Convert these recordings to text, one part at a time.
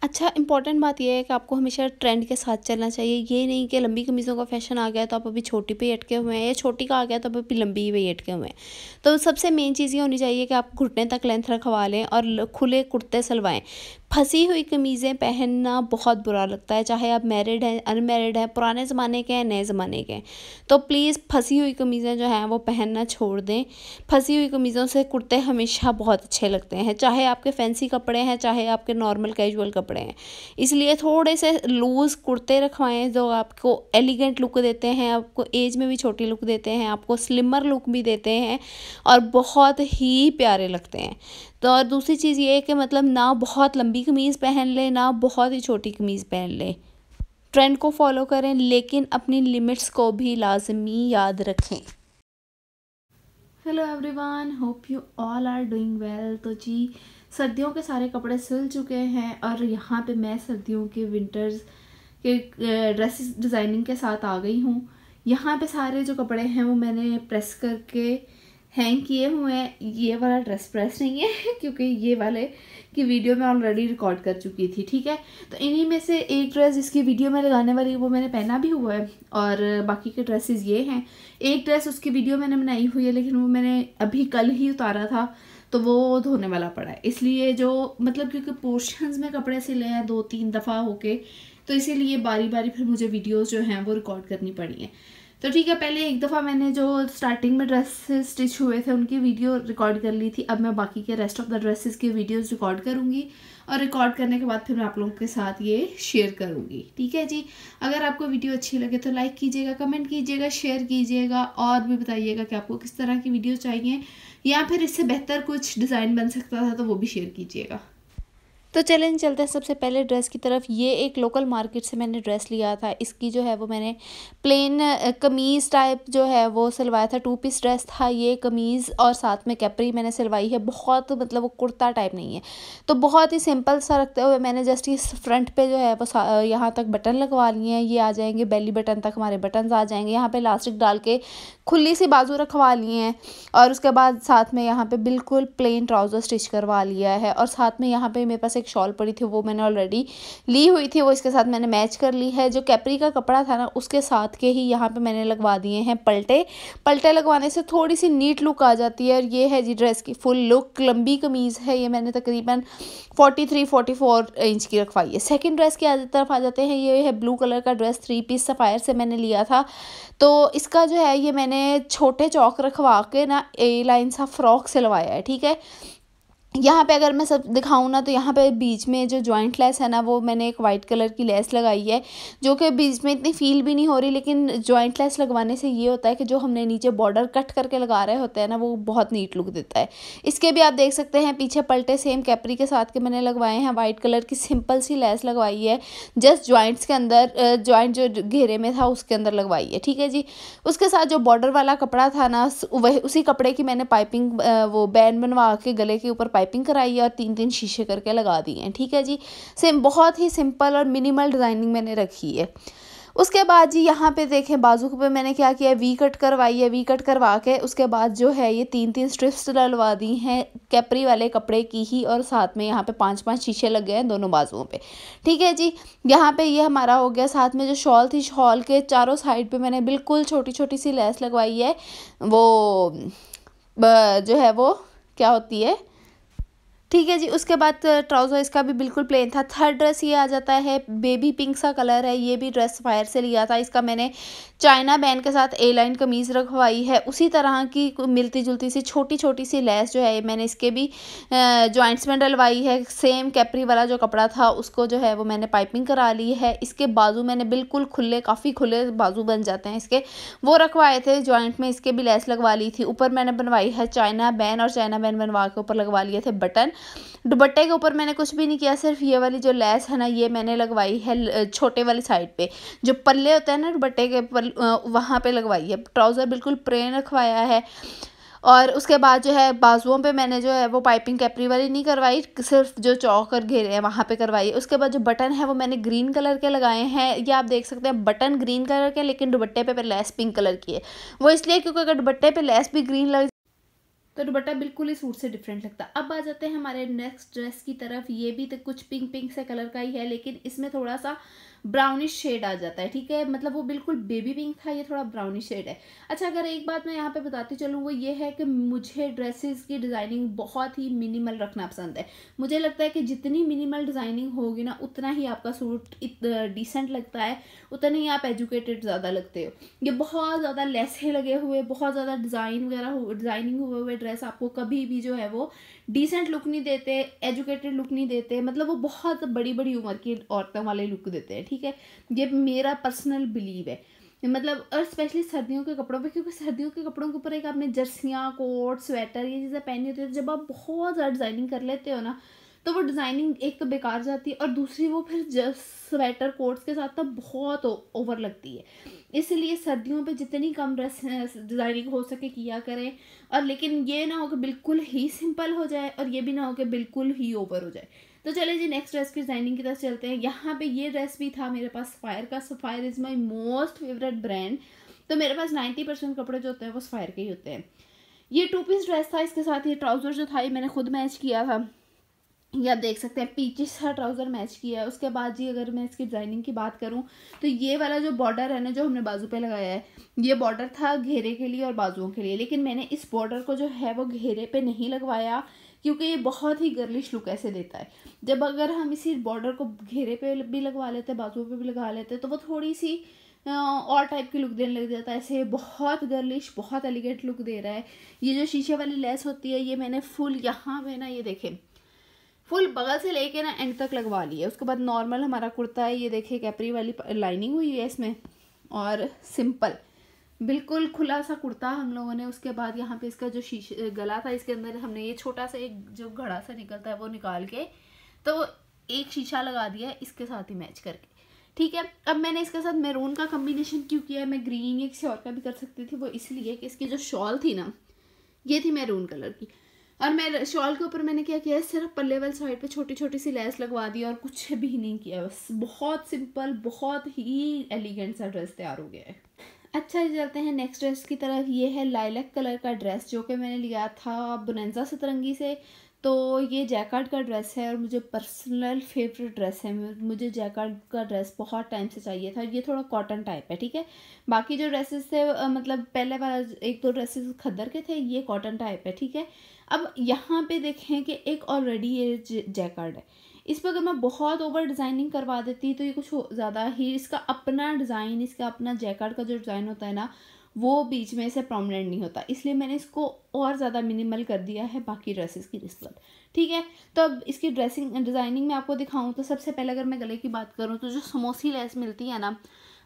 अच्छा, इम्पॉर्टेंट बात ये है कि आपको हमेशा ट्रेंड के साथ चलना चाहिए। ये नहीं कि लंबी कमीज़ों का फ़ैशन आ गया तो आप अभी छोटी पे ही अटके हुए हैं, या छोटी का आ गया तो आप अभी लंबी पे ही अटके हुए हैं। तो सबसे मेन चीज़ ये होनी चाहिए कि आप घुटने तक लेंथ रखवा लें और खुले कुर्ते सलवाएं। फंसी हुई कमीज़ें पहनना बहुत बुरा लगता है, चाहे आप मैरिड हैं, अनमैरिड हैं, पुराने ज़माने के हैं, नए ज़माने के हैं। तो प्लीज़ फंसी हुई कमीज़ें जो हैं वो पहनना छोड़ दें। फंसी हुई कमीज़ों से कुर्ते हमेशा बहुत अच्छे लगते हैं, चाहे आपके फैंसी कपड़े हैं, चाहे आपके नॉर्मल कैजुअल कपड़े हैं। इसलिए थोड़े से लूज़ कुर्ते रखवाएं जो आपको एलिगेंट लुक देते हैं, आपको एज में भी छोटी लुक देते हैं, आपको स्लिमर लुक भी देते हैं और बहुत ही प्यारे लगते हैं। तो और दूसरी चीज़ ये है कि मतलब ना बहुत लंबी कमीज़ पहन लें, ना बहुत ही छोटी कमीज़ पहन लें। ट्रेंड को फॉलो करें, लेकिन अपनी लिमिट्स को भी लाजमी याद रखें। Hello everyone, hope you all are doing well. तो जी, सर्दियों के सारे कपड़े सिल चुके हैं और यहाँ पे मैं सर्दियों के विंटर्स के ड्रेसेस डिज़ाइनिंग के साथ आ गई हूँ। यहाँ पे सारे जो कपड़े हैं वो मैंने प्रेस करके हैंग किए हुए हैं। ये वाला ड्रेस प्रेस नहीं है क्योंकि ये वाले की वीडियो मैं ऑलरेडी रिकॉर्ड कर चुकी थी, ठीक है। तो इन्हीं में से एक ड्रेस जिसकी वीडियो मैं लगाने वाली वो मैंने पहना भी हुआ है और बाकी के ड्रेसेस ये हैं। एक ड्रेस उसकी वीडियो मैंने बनाई हुई है लेकिन वो मैंने अभी कल ही उतारा था तो वो धोने वाला पड़ा है, इसलिए जो मतलब क्योंकि पोर्शंस में कपड़े सिले हैं 2-3 दफ़ा होके, तो इसीलिए बारी बारी फिर मुझे वीडियोस जो हैं वो रिकॉर्ड करनी पड़ी हैं। तो ठीक है, पहले एक दफ़ा मैंने जो स्टार्टिंग में ड्रेसेस स्टिच हुए थे उनकी वीडियो रिकॉर्ड कर ली थी। अब मैं बाकी के रेस्ट ऑफ द ड्रेसेस की वीडियोस रिकॉर्ड करूँगी और रिकॉर्ड करने के बाद फिर मैं आप लोगों के साथ ये शेयर करूँगी, ठीक है जी। अगर आपको वीडियो अच्छी लगे तो लाइक कीजिएगा, कमेंट कीजिएगा, शेयर कीजिएगा और भी बताइएगा कि आपको किस तरह की वीडियो चाहिए, या फिर इससे बेहतर कुछ डिज़ाइन बन सकता था तो वो भी शेयर कीजिएगा। तो चलें चलते हैं सबसे पहले ड्रेस की तरफ। ये एक लोकल मार्केट से मैंने ड्रेस लिया था। इसकी जो है वो मैंने प्लेन कमीज़ टाइप जो है वो सिलवाया था। 2 पीस ड्रेस था ये, कमीज़ और साथ में कैपरी मैंने सिलवाई है। बहुत मतलब वो कुर्ता टाइप नहीं है, तो बहुत ही सिंपल सा रखते हुए मैंने जस्ट इस फ्रंट पे जो है वो यहाँ तक बटन लगवा लिए हैं। ये आ जाएंगे बेली बटन तक, हमारे बटन आ जाएंगे। यहाँ पे इलास्टिक डाल के खुली सी बाजू रखवा लिए हैं और उसके बाद साथ में यहाँ पे बिल्कुल प्लेन ट्राउज़र स्टिच करवा लिया है। और साथ में यहाँ पे मेरे पास एक शॉल पड़ी थी वो मैंने ऑलरेडी ली हुई थी, वो इसके साथ मैंने मैच कर ली है। जो कैपरी का कपड़ा था ना उसके साथ के ही यहाँ पे मैंने लगवा दिए हैं पलटे। पलटे लगवाने से थोड़ी सी नीट लुक आ जाती है। और ये है जी ड्रेस की फुल लुक। लंबी कमीज़ है ये, मैंने तकरीबन 43-44 इंच की रखवाई है। सेकेंड ड्रेस की तरफ आ जाते हैं। ये है ब्लू कलर का ड्रेस, 3 पीस सफ़ायर से मैंने लिया था। तो इसका जो है ये मैंने छोटे चौक रखवा के ना ए लाइन सा फ्रॉक सिलवाया है, ठीक है। यहाँ पे अगर मैं सब दिखाऊँ ना तो यहाँ पे बीच में जो जॉइंट लेस है ना वो मैंने एक वाइट कलर की लेस लगाई है, जो कि बीच में इतनी फील भी नहीं हो रही। लेकिन जॉइंट लेस लगवाने से ये होता है कि जो हमने नीचे बॉर्डर कट करके लगा रहे होते हैं ना वो बहुत नीट लुक देता है। इसके भी आप देख सकते हैं पीछे पलटे सेम कैपरी के साथ के मैंने लगवाए हैं। वाइट कलर की सिंपल सी लेस लगवाई है, जस्ट जॉइंट्स के अंदर, जॉइंट जो घेरे में था उसके अंदर लगवाई है, ठीक है जी। उसके साथ जो बॉर्डर वाला कपड़ा था ना वही उसी कपड़े की मैंने पाइपिंग वो बैंड बनवा के गले के ऊपर पाइपिंग कराई है और 3-3 शीशे करके लगा दिए हैं, ठीक है जी। सेम बहुत ही सिंपल और मिनिमल डिज़ाइनिंग मैंने रखी है। उसके बाद जी यहाँ पे देखें बाजू पे मैंने क्या किया है, वी कट करवाई है। वी कट करवा के उसके बाद जो है ये 3-3 स्ट्रिप्स डलवा दी हैं कैपरी वाले कपड़े की ही, और साथ में यहाँ पे 5-5 शीशे लग गए हैं दोनों बाजुओं पे, ठीक है जी। यहाँ पे ये हमारा हो गया। साथ में जो शॉल थी, शॉल के चारों साइड पे मैंने बिल्कुल छोटी छोटी सी लेस लगवाई है। वो जो है वो क्या होती है, ठीक है जी। उसके बाद ट्राउज़र इसका भी बिल्कुल प्लेन था। थर्ड ड्रेस ये आ जाता है, बेबी पिंक सा कलर है। ये भी ड्रेस फायर से लिया था। इसका मैंने चाइना बैन के साथ ए लाइन कमीज़ रखवाई है। उसी तरह की मिलती जुलती सी छोटी छोटी सी लेस जो है मैंने इसके भी जॉइंट्स में डलवाई है। सेम कैपरी वाला जो कपड़ा था उसको जो है वो मैंने पाइपिंग करा ली है। इसके बाजू मैंने बिल्कुल खुले, काफ़ी खुले बाजू बन जाते हैं इसके, वो रखवाए थे जॉइंट में। इसके भी लेस लगवा ली थी। ऊपर मैंने बनवाई है चाइना बैन, और चाइना बैन बनवा के ऊपर लगवा लिए थे बटन। दुपट्टे के ऊपर मैंने कुछ भी नहीं किया, सिर्फ ये वाली जो लेस है ना ये मैंने लगवाई है छोटे वाली साइड पे, जो पल्ले होते हैं ना दुपट्टे के वहाँ पे लगवाई है। ट्राउज़र बिल्कुल प्लेन रखवाया है। और उसके बाद जो है बाजुओं पे मैंने जो है वो पाइपिंग कैपरी वाली नहीं करवाई, सिर्फ जो चौक और घेरे हैं वहाँ पे करवाई है। उसके बाद जो बटन है वो मैंने ग्रीन कलर के लगाए हैं। ये आप देख सकते हैं बटन ग्रीन कलर के, लेकिन दुपट्टे पे लेस पिंक कलर की है। वो इसलिए क्योंकि अगर दुपट्टे पे लेस भी ग्रीन लग तो दुपट्टा बिल्कुल ही सूट से डिफरेंट लगता है। अब आ जाते हैं हमारे नेक्स्ट ड्रेस की तरफ। ये भी तो कुछ पिंक पिंक से कलर का ही है, लेकिन इसमें थोड़ा सा ब्राउनिश शेड आ जाता है, ठीक है। मतलब वो बिल्कुल बेबी पिंक था, ये थोड़ा ब्राउनिश शेड है। अच्छा, अगर एक बात मैं यहाँ पे बताती चलूँ, वो ये है कि मुझे ड्रेसेस की डिज़ाइनिंग बहुत ही मिनिमल रखना पसंद है। मुझे लगता है कि जितनी मिनिमल डिज़ाइनिंग होगी ना, उतना ही आपका सूट डिसेंट लगता है, उतना ही आप एजुकेटेड ज़्यादा लगते हो। ये बहुत ज़्यादा लेसे लगे हुए, बहुत ज़्यादा डिज़ाइन वगैरह डिज़ाइनिंग हुए ड्रेस आपको कभी भी जो है वो डिसेंट लुक नहीं देते, एजुकेटेड लुक नहीं देते। मतलब वो बहुत बड़ी बड़ी उम्र की औरतों वाले लुक देते हैं, ठीक है। ये मेरा पर्सनल बिलीव है। मतलब और स्पेशली सर्दियों के कपड़ों पे, क्योंकि सर्दियों के कपड़ों के ऊपर एक आपने जर्सियाँ, कोट, स्वेटर ये चीज़ें पहनी होती है, तो जब आप बहुत ज़्यादा डिज़ाइनिंग कर लेते हो ना, तो वो डिज़ाइनिंग एक तो बेकार जाती है, और दूसरी वो फिर स्वेटर कोट्स के साथ तो बहुत ओवर लगती है। इसलिए सर्दियों पे जितनी कम ड्रेस डिज़ाइनिंग हो सके किया करें, और लेकिन ये ना हो कि बिल्कुल ही सिंपल हो जाए, और ये भी ना हो कि बिल्कुल ही ओवर हो जाए। तो चले जी नेक्स्ट ड्रेस की डिज़ाइनिंग की तरफ चलते हैं। यहाँ पे ये ड्रेस भी था मेरे पास सफ़ायर का। Sapphire is my most favourite brand. तो मेरे पास 90% कपड़े जो होते हैं वो सफ़ायर के ही होते हैं। ये 2 पीस ड्रेस था, इसके साथ ये ट्राउज़र जो था ये मैंने खुद मैच किया था। ये आप देख सकते हैं, पीछे सा ट्राउज़र मैच किया है। उसके बाद जी अगर मैं इसकी डिज़ाइनिंग की बात करूं, तो ये वाला जो बॉर्डर है ना, जो हमने बाजू पे लगाया है, ये बॉर्डर था घेरे के लिए और बाजुओं के लिए। लेकिन मैंने इस बॉर्डर को जो है वो घेरे पे नहीं लगवाया, क्योंकि ये बहुत ही गर्लिश लुक ऐसे देता है। जब अगर हम इसी बॉर्डर को घेरे पे भी लगवा लेते, बाजुओं पे भी लगा लेते, तो वो थोड़ी सी और टाइप की लुक देने लग जाता है। ऐसे बहुत गर्लिश, बहुत एलिगेंट लुक दे रहा है। ये जो शीशे वाली लेस होती है, ये मैंने फुल यहाँ पे ना, ये देखें, फुल बगल से लेके ना एंड तक लगवा ली है। उसके बाद नॉर्मल हमारा कुर्ता है, ये देखिए कैपरी वाली लाइनिंग हुई है इसमें, और सिंपल बिल्कुल खुला सा कुर्ता हम लोगों ने। उसके बाद यहाँ पे इसका जो शीशे गला था, इसके अंदर हमने ये छोटा सा एक जो घड़ा सा निकलता है वो निकाल के, तो एक शीशा लगा दिया है इसके साथ ही मैच करके, ठीक है। अब मैंने इसके साथ मैरून का कम्बिनेशन क्यों किया है, मैं ग्रीन या किसी और का भी कर सकती थी, वो इसलिए कि इसकी जो शॉल थी ना, ये थी मैरून कलर की, और मैं शॉल के ऊपर मैंने क्या किया है, सिर्फ पल्ले वाली साइड पे छोटी छोटी सी लेस लगवा दी, और कुछ भी नहीं किया। बस बहुत सिंपल, बहुत ही एलिगेंट सा ड्रेस तैयार हो गया है। अच्छा, चलते हैं नेक्स्ट ड्रेस की तरफ। ये है लाइलैक कलर का ड्रेस, जो कि मैंने लिया था बोनांजा सतरंगी से। तो ये जैकार्ड का ड्रेस है, और मुझे पर्सनल फेवरेट ड्रेस है। मुझे जैकार्ड का ड्रेस बहुत टाइम से चाहिए था। ये थोड़ा कॉटन टाइप है, ठीक है। बाकी जो ड्रेसेस थे मतलब पहले वाला 1-2 ड्रेसेस खद्दर के थे, ये कॉटन टाइप है, ठीक है। अब यहाँ पे देखें कि एक ऑलरेडी ये जैकार्ड है, इस पर अगर मैं बहुत ओवर डिज़ाइनिंग करवा देती तो ये कुछ ज़्यादा ही, इसका अपना डिज़ाइन, इसका अपना जैकार्ड का जो डिज़ाइन होता है ना, वो बीच में से प्रोमिनेंट नहीं होता। इसलिए मैंने इसको और ज़्यादा मिनिमल कर दिया है बाकी ड्रेसेस की निस्बत, ठीक है। तो अब इसकी ड्रेसिंग डिज़ाइनिंग में आपको दिखाऊं, तो सबसे पहले अगर मैं गले की बात करूं, तो जो समोसी लेस मिलती है ना,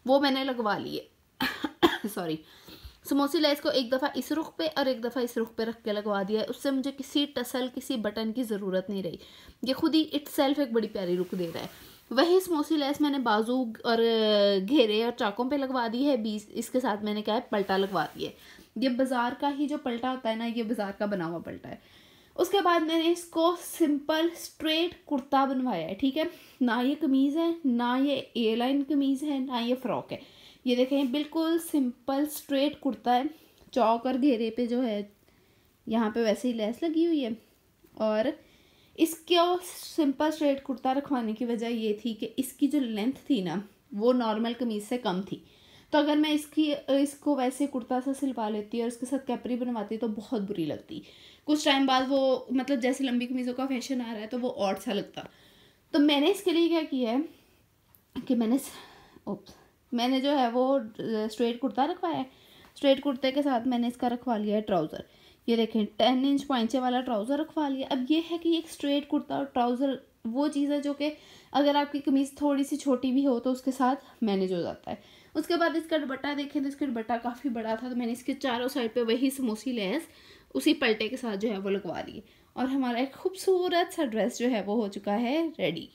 वो मैंने लगवा ली है सॉरी, समोसी लेस को एक दफ़ा इस रुख पे और एक दफ़ा इस रुख पे रख के लगवा दिया है। उससे मुझे किसी टसल, किसी बटन की ज़रूरत नहीं रही। ये खुद ही इटसेल्फ एक बड़ी प्यारी लुक दे रहा है। वही समोसी लेस मैंने बाजू और घेरे और चाकों पे लगवा दी है। बीच इसके साथ मैंने क्या है, पलटा लगवा दिया है। ये बाज़ार का ही जो पलटा होता है ना, ये बाज़ार का बना हुआ पलटा है। उसके बाद मैंने इसको सिंपल स्ट्रेट कुर्ता बनवाया है, ठीक है। ना ये कमीज़ है, ना ये ए लाइन कमीज़ है, ना ये फ्रॉक है। ये देखें, बिल्कुल सिंपल स्ट्रेट कुर्ता है। चौक और घेरे पे जो है यहाँ पे वैसे ही लेस लगी हुई है। और इसको सिंपल स्ट्रेट कुर्ता रखवाने की वजह ये थी कि इसकी जो लेंथ थी ना, वो नॉर्मल कमीज से कम थी। तो अगर मैं इसको वैसे कुर्ता सा सिलवा लेती और इसके साथ कैपरी बनवाती तो बहुत बुरी लगती। कुछ टाइम बाद वो मतलब जैसे लंबी कमीज़ों का फैशन आ रहा है तो वो और सा लगता। तो मैंने इसके लिए क्या किया है कि मैंने जो है वो स्ट्रेट कुर्ता रखवाया है। स्ट्रेट कुर्ते के साथ मैंने इसका रखवा लिया है ट्राउज़र। ये देखें 10 इंच पोंचे वाला ट्राउज़र रखवा लिया। अब ये है कि एक स्ट्रेट कुर्ता और ट्राउज़र वो चीज़ है जो कि अगर आपकी कमीज़ थोड़ी सी छोटी भी हो तो उसके साथ मैनेज हो जाता है। उसके बाद इसका दुपट्टा देखें तो इसका दुपट्टा काफ़ी बड़ा था, तो मैंने इसके चारों साइड पे वही समोसी लेस उसी पलटे के साथ जो है वो लगवा ली, और हमारा एक खूबसूरत सा ड्रेस जो है वो हो चुका है रेडी।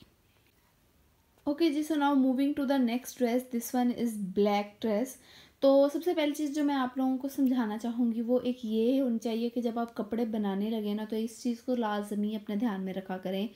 ओके जी, so now moving to the next dress. This one is black dress. तो सबसे पहली चीज़ जो मैं आप लोगों को समझाना चाहूँगी वो एक ये होनी चाहिए कि जब आप कपड़े बनाने लगे ना, तो इस चीज़ को लाजमी अपने ध्यान में रखा करें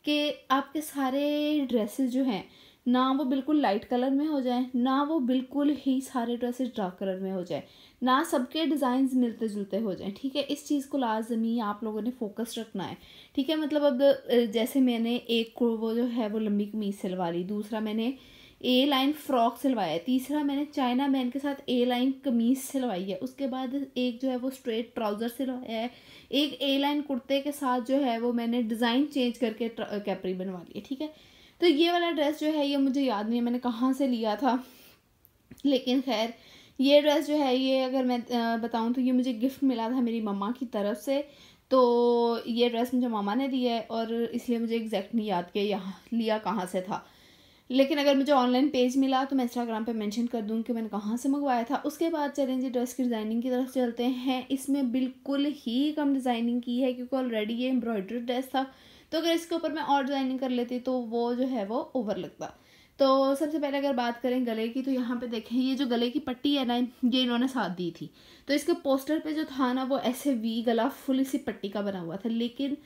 कि आपके सारे ड्रेसेस जो हैं ना वो बिल्कुल लाइट कलर में हो जाए, ना वो बिल्कुल ही सारे ड्रेसेस डार्क कलर में हो जाए, ना सबके डिज़ाइंस मिलते जुलते हो जाएं, ठीक है। इस चीज़ को लाजमी आप लोगों ने फोकस रखना है, ठीक है। मतलब अब जैसे मैंने एक को वो जो है वो लंबी कमीज सिलवा ली, दूसरा मैंने ए लाइन फ्रॉक सिलवाया है, तीसरा मैंने चाइना मैन के साथ ए लाइन कमीज सिलवाई है, उसके बाद एक जो है वो स्ट्रेट ट्राउज़र सिलवाया है, एक ए लाइन कुर्ते के साथ जो है वो मैंने डिज़ाइन चेंज करके कैपरी बनवा ली है, ठीक है। तो ये वाला ड्रेस जो है ये मुझे याद नहीं है मैंने कहाँ से लिया था, लेकिन खैर ये ड्रेस जो है ये अगर मैं बताऊँ तो ये मुझे गिफ्ट मिला था मेरी मम्मा की तरफ से। तो ये ड्रेस मुझे मामा ने दिया है और इसलिए मुझे एग्जैक्ट नहीं याद कि यहाँ लिया कहाँ से था, लेकिन अगर मुझे ऑनलाइन पेज मिला तो मैं इंस्टाग्राम पे मेंशन कर दूँगी कि मैंने कहाँ से मंगवाया था। उसके बाद चलें जी ड्रेस की डिज़ाइनिंग की तरफ चलते हैं। इसमें बिल्कुल ही कम डिज़ाइनिंग की है क्योंकि ऑलरेडी ये एम्ब्रॉयडर्ड ड्रेस था, तो अगर इसके ऊपर मैं और डिज़ाइनिंग कर लेती तो वो जो है वो ओवर लगता। तो सबसे पहले अगर बात करें गले की, तो यहाँ पे देखें ये जो गले की पट्टी है ना ये इन्होंने साथ दी थी, तो इसके पोस्टर पे जो था ना वो ऐसे वी गला फुल इसी पट्टी का बना हुआ था, लेकिन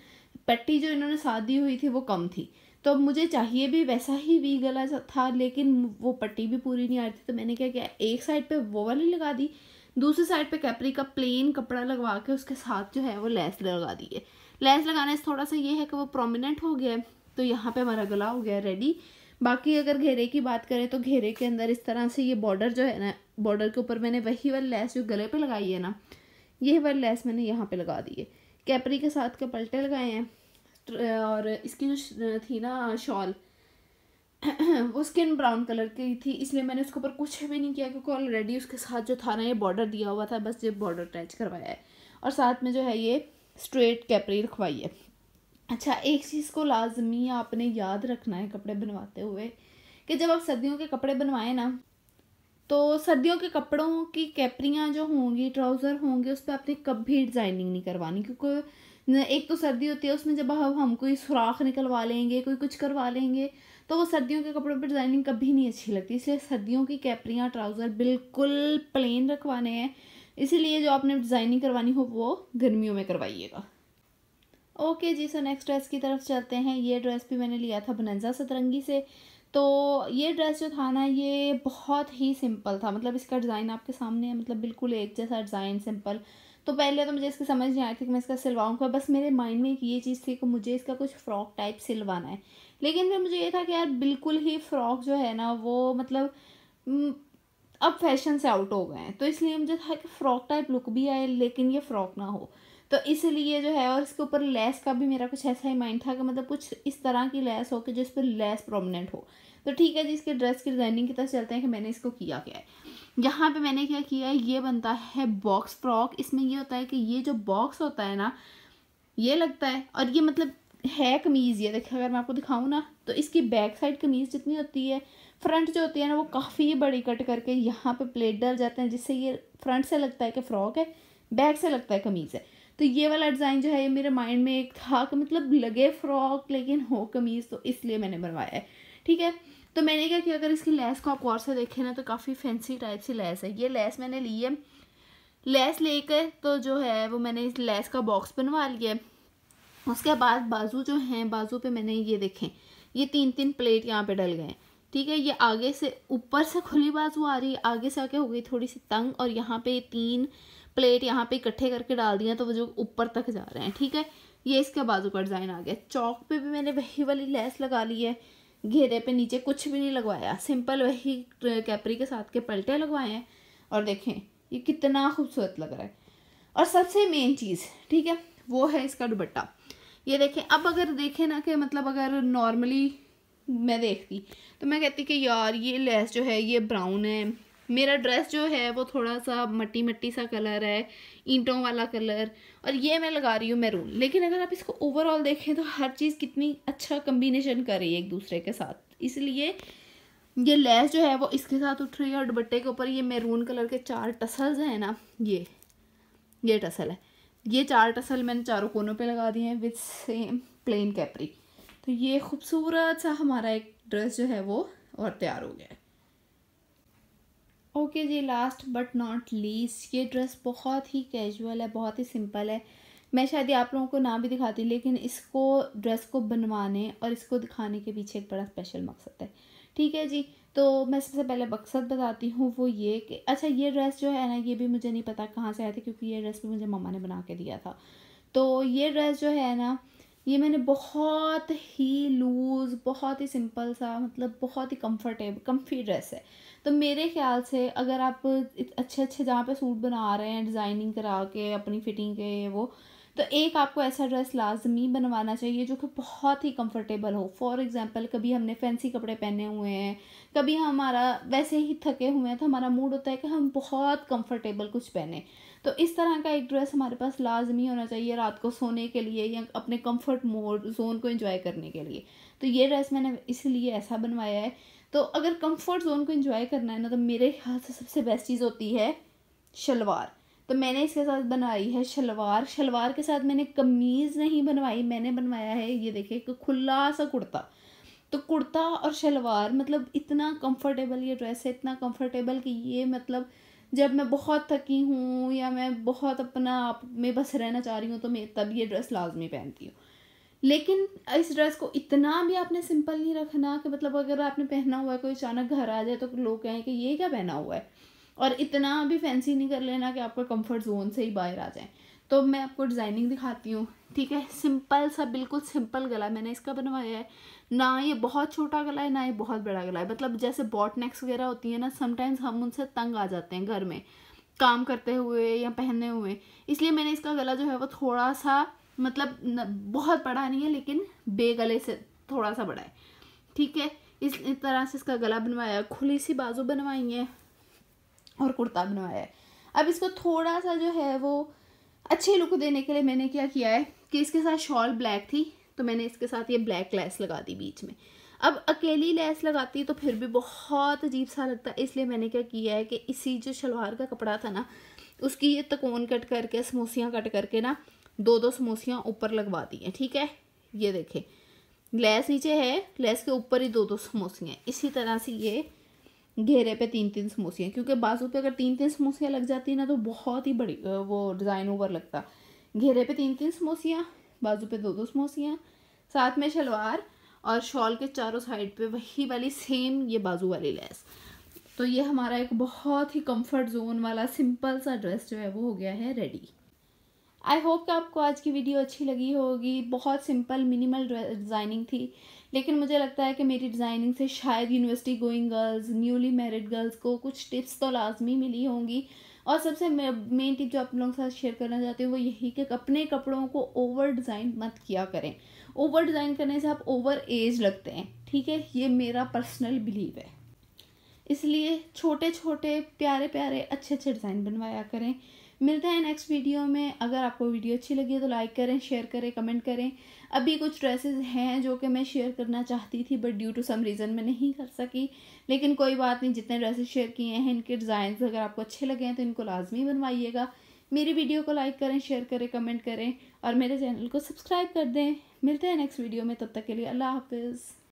पट्टी जो इन्होंने साथ दी हुई थी वो कम थी। तो अब मुझे चाहिए भी वैसा ही वी गला था, लेकिन वो पट्टी भी पूरी नहीं आ रही थी, तो मैंने क्या किया एक साइड पे वो वाली लगा दी, दूसरी साइड पे कैपरी का प्लेन कपड़ा लगवा के उसके साथ जो है वो लेस लगा दी है। लेस लगाने से थोड़ा सा ये है कि वो प्रोमिनेंट हो गया है, तो यहाँ पे हमारा गला हो गया रेडी। बाकी अगर घेरे की बात करें तो घेरे के अंदर इस तरह से ये बॉर्डर जो है ना, बॉर्डर के ऊपर मैंने वही वाली लेस जो गले पे लगाई है ना, ये वाली लेस मैंने यहाँ पे लगा दी है। कैपरी के साथ के पलटे लगाए हैं, और इसकी जो थी ना शॉल वो स्किन ब्राउन कलर की थी, इसलिए मैंने उसके ऊपर कुछ भी नहीं किया क्योंकि ऑलरेडी उसके साथ जो था ना ये बॉर्डर दिया हुआ था, बस ये बॉर्डर अटैच करवाया है और साथ में जो है ये स्ट्रेट कैपरी रखवाई है। अच्छा, एक चीज़ को लाजमी आपने याद रखना है कपड़े बनवाते हुए कि जब आप सर्दियों के कपड़े बनवाएं ना, तो सर्दियों के कपड़ों की कैपरियाँ जो होंगी, ट्राउज़र होंगे, उस पर आपने कभी डिज़ाइनिंग नहीं करवानी, क्योंकि एक तो सर्दी होती है उसमें जब हम कोई सुराख निकलवा लेंगे, कोई कुछ करवा लेंगे, तो वो सर्दियों के कपड़ों पर डिज़ाइनिंग कभी नहीं अच्छी लगती। इसलिए सर्दियों की कैपरियाँ ट्राउज़र बिल्कुल प्लेन रखवाने हैं, इसीलिए जो आपने डिज़ाइनिंग करवानी हो वो गर्मियों में करवाइएगा। ओके जी, सो नेक्स्ट ड्रेस की तरफ चलते हैं। ये ड्रेस भी मैंने लिया था बनंजा सतरंगी से। तो ये ड्रेस जो था ना ये बहुत ही सिंपल था, मतलब इसका डिज़ाइन आपके सामने है, मतलब बिल्कुल एक जैसा डिज़ाइन सिंपल। तो पहले तो मुझे इसकी समझ नहीं आई थी कि मैं इसका सिलवाऊँ क्या, बस मेरे माइंड में एक ये चीज़ थी कि मुझे इसका कुछ फ़्रॉक टाइप सिलवाना है, लेकिन फिर मुझे ये था कि यार बिल्कुल ही फ़्रॉक जो है ना वो मतलब अब फैशन से आउट हो गए हैं, तो इसलिए मुझे था कि फ़्रॉक टाइप लुक भी आए लेकिन ये फ़्रॉक ना हो, तो इसलिए जो है, और इसके ऊपर लेस का भी मेरा कुछ ऐसा ही माइंड था कि मतलब कुछ इस तरह की लेस हो कि जिस पर लेस प्रोमिनेंट हो। तो ठीक है जी, इसके ड्रेस की डिज़ाइनिंग की तरफ चलते हैं कि मैंने इसको किया क्या है। यहाँ पे मैंने क्या किया है, ये बनता है बॉक्स फ्रॉक। इसमें ये होता है कि ये जो बॉक्स होता है ना ये लगता है, और ये मतलब है कमीज़, ये देखिए अगर मैं आपको दिखाऊँ ना तो इसकी बैक साइड कमीज़ जितनी होती है, फ्रंट जो होती है ना वो काफ़ी बड़ी कट करके यहाँ पे प्लेट डल जाते हैं, जिससे ये फ्रंट से लगता है कि फ़्रॉक है, बैक से लगता है कमीज़ है। तो ये वाला डिज़ाइन जो है ये मेरे माइंड में एक था कि मतलब लगे फ़्रॉक लेकिन हो कमीज़, तो इसलिए मैंने बनवाया है, ठीक है। तो मैंने क्या किया, अगर इसकी लेस को आप गौर से देखें ना तो काफ़ी फैंसी टाइप से लेस है। ये लेस मैंने ली है, लेस लेकर तो जो है वो मैंने इस लेस का बॉक्स बनवा लिया। उसके बाद बाजू जो हैं, बाजू पे मैंने ये देखें ये 3-3 प्लेट यहाँ पे डल गए, ठीक है। ये आगे से ऊपर से खुली बाजू आ रही है, आगे से आके हो गई थोड़ी सी तंग, और यहाँ पे 3 प्लेट यहाँ पे इकट्ठे करके डाल दिया तो वो जो ऊपर तक जा रहे हैं, ठीक है। ये इसका बाजू का डिज़ाइन आ गया। चौक पे भी मैंने वही वाली लेस लगा ली है, घेरे पे नीचे कुछ भी नहीं लगवाया, सिंपल वही कैपरी के साथ के पलटे लगवाए हैं, और देखें ये कितना खूबसूरत लग रहा है। और सबसे मेन चीज़, ठीक है, वो है इसका दुपट्टा। ये देखें, अब अगर देखें ना कि मतलब अगर नॉर्मली मैं देखती तो मैं कहती कि यार ये लेस जो है ये ब्राउन है, मेरा ड्रेस जो है वो थोड़ा सा मट्टी मट्टी सा कलर है, ईंटों वाला कलर, और ये मैं लगा रही हूँ मैरून। लेकिन अगर आप इसको ओवरऑल देखें तो हर चीज़ कितनी अच्छा कम्बिनेशन कर रही है एक दूसरे के साथ, इसलिए ये लेस जो है वो इसके साथ उठ रही है, और दुपट्टे के ऊपर ये मैरून कलर के 4 टसल्स हैं ना, ये टसल है, ये 4 टसल मैंने चारों कोनों पे लगा दिए हैं विद सेम प्लेन कैपरी। तो ये खूबसूरत सा हमारा एक ड्रेस जो है वो और तैयार हो गया है। ओके जी, लास्ट बट नॉट लीस्ट, ये ड्रेस बहुत ही कैजुअल है, बहुत ही सिंपल है। मैं शायद ये आप लोगों को ना भी दिखाती, लेकिन इसको ड्रेस को बनवाने और इसको दिखाने के पीछे एक बड़ा स्पेशल मकसद है, ठीक है जी। तो मैं सबसे पहले मकसद बताती हूँ, वो ये कि अच्छा ये ड्रेस जो है ना, ये भी मुझे नहीं पता कहाँ से आया था, क्योंकि ये ड्रेस भी मुझे मम्मा ने बना के दिया था। तो ये ड्रेस जो है ना, ये मैंने बहुत ही लूज़, बहुत ही सिंपल सा, मतलब बहुत ही कम्फी ड्रेस है। तो मेरे ख्याल से अगर आप अच्छे अच्छे जहाँ पे सूट बना रहे हैं डिज़ाइनिंग करा के अपनी फिटिंग के वो, तो एक आपको ऐसा ड्रेस लाजमी बनवाना चाहिए जो कि बहुत ही कंफर्टेबल हो। फॉर एग्जांपल, कभी हमने फैंसी कपड़े पहने हुए हैं, कभी हमारा वैसे ही थके हुए हैं, तो हमारा मूड होता है कि हम बहुत कंफर्टेबल कुछ पहने। तो इस तरह का एक ड्रेस हमारे पास लाजमी होना चाहिए रात को सोने के लिए या अपने कंफर्ट मोड जोन को एंजॉय करने के लिए। तो ये ड्रेस मैंने इसलिए ऐसा बनवाया है। तो अगर कंफर्ट जोन को एंजॉय करना है ना, तो मेरे ख्याल से सबसे बेस्ट चीज़ होती है शलवार। तो मैंने इसके साथ बनाई है शलवार। शलवार के साथ मैंने कमीज़ नहीं बनवाई, मैंने बनवाया है ये देखिए एक खुला सा कुर्ता। तो कुर्ता और शलवार मतलब इतना कंफर्टेबल ये ड्रेस है, इतना कंफर्टेबल कि ये मतलब जब मैं बहुत थकी हूँ या मैं बहुत अपना आप में बस रहना चाह रही हूँ, तो मैं तब ये ड्रेस लाजमी पहनती हूँ। लेकिन इस ड्रेस को इतना भी आपने सिंपल नहीं रखना कि मतलब अगर आपने पहना हुआ है, कोई अचानक घर आ जाए तो लोग कहें कि ये क्या पहना हुआ है। और इतना भी फैंसी नहीं कर लेना कि आपका कंफर्ट जोन से ही बाहर आ जाए। तो मैं आपको डिज़ाइनिंग दिखाती हूँ, ठीक है। सिंपल सा, बिल्कुल सिंपल गला मैंने इसका बनवाया है। ना ये बहुत छोटा गला है, ना ये बहुत बड़ा गला है। मतलब जैसे बॉट नेक्स वगैरह होती है ना, समटाइम्स हम उनसे तंग आ जाते हैं घर में काम करते हुए या पहने हुए, इसलिए मैंने इसका गला जो है वो थोड़ा सा मतलब बहुत बड़ा नहीं है, लेकिन बेगले से थोड़ा सा बड़ा है, ठीक है। इस तरह से इसका गला बनवाया, खुली सी बाजू बनवाई है और कुर्ता बनवाया है। अब इसको थोड़ा सा जो है वो अच्छी लुक देने के लिए मैंने क्या किया है कि इसके साथ शॉल ब्लैक थी, तो मैंने इसके साथ ये ब्लैक लेस लगा दी बीच में। अब अकेली लेस लगाती तो फिर भी बहुत अजीब सा लगता, इसलिए मैंने क्या किया है कि इसी जो शलवार का कपड़ा था ना, उसकी ये तकोन कट करके, समोसियाँ कट करके ना, दो दो समोसियाँ ऊपर लगवा दी हैं, ठीक है। ये देखे लेस नीचे है, लेस के ऊपर ही दो दो समोसियाँ। इसी तरह से ये घेरे पे तीन तीन समोसियाँ, क्योंकि बाजू पे अगर तीन तीन समोसियाँ लग जाती ना तो बहुत ही बड़ी वो डिज़ाइन ओवर लगता। घेरे पे तीन तीन समोसियाँ, बाजू पे दो दो समोसियाँ, साथ में शलवार और शॉल के चारों साइड पे वही वाली सेम ये बाजू वाली लेस। तो ये हमारा एक बहुत ही कंफर्ट जोन वाला सिंपल सा ड्रेस जो है वो हो गया है रेडी। आई होप कि आपको आज की वीडियो अच्छी लगी होगी। बहुत सिंपल मिनिमल डिज़ाइनिंग थी, लेकिन मुझे लगता है कि मेरी डिज़ाइनिंग से शायद university going girls, newly married girls को कुछ टिप्स तो लाजमी मिली होंगी। और सबसे मेन टिप जो आप लोगों के साथ शेयर करना चाहती हूँ वो यही कि अपने कपड़ों को ओवर डिज़ाइन मत किया करें। ओवर डिज़ाइन करने से आप ओवर एज लगते हैं, ठीक है। ये मेरा पर्सनल बिलीव है। इसलिए छोटे छोटे प्यारे प्यारे अच्छे अच्छे डिज़ाइन बनवाया करें। मिलते हैं नेक्स्ट वीडियो में। अगर आपको वीडियो अच्छी लगी है तो लाइक करें, शेयर करें, कमेंट करें। अभी कुछ ड्रेसेस हैं जो कि मैं शेयर करना चाहती थी, but due to some reason मैं नहीं कर सकी। लेकिन कोई बात नहीं, जितने ड्रेसेस शेयर किए हैं इनके डिज़ाइन अगर आपको अच्छे लगे हैं तो इनको लाजमी बनवाइएगा। मेरी वीडियो को लाइक करें, शेयर करें, कमेंट करें और मेरे चैनल को सब्सक्राइब कर दें। मिलते हैं नेक्स्ट वीडियो में, तब तक के लिए अल्लाह हाफिज़।